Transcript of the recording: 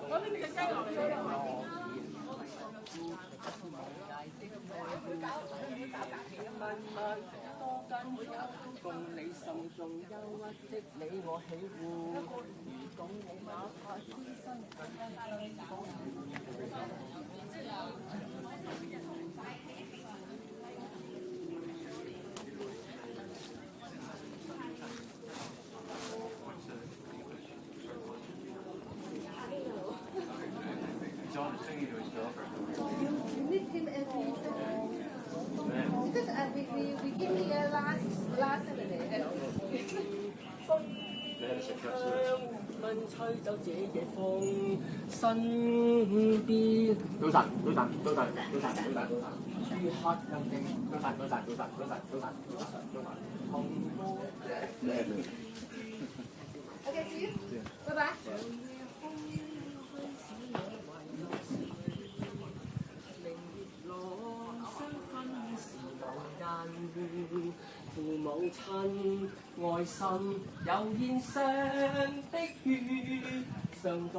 我拎隻雞落嚟。共你心中憂鬱的你我喜惡，如共你哪怕痴心John is singing to his girlfriend. We meet him every Saturday. Because we came here last Saturday. 風吹走這夜風，身邊早晨，早晨，早晨，早晨，早晨，早晨。朱黑陰影，早晨，早晨，早晨，早晨，早晨，早晨，早晨。紅魔。Okay, see you. Bye bye. 父母親愛心有獻上的血，常在。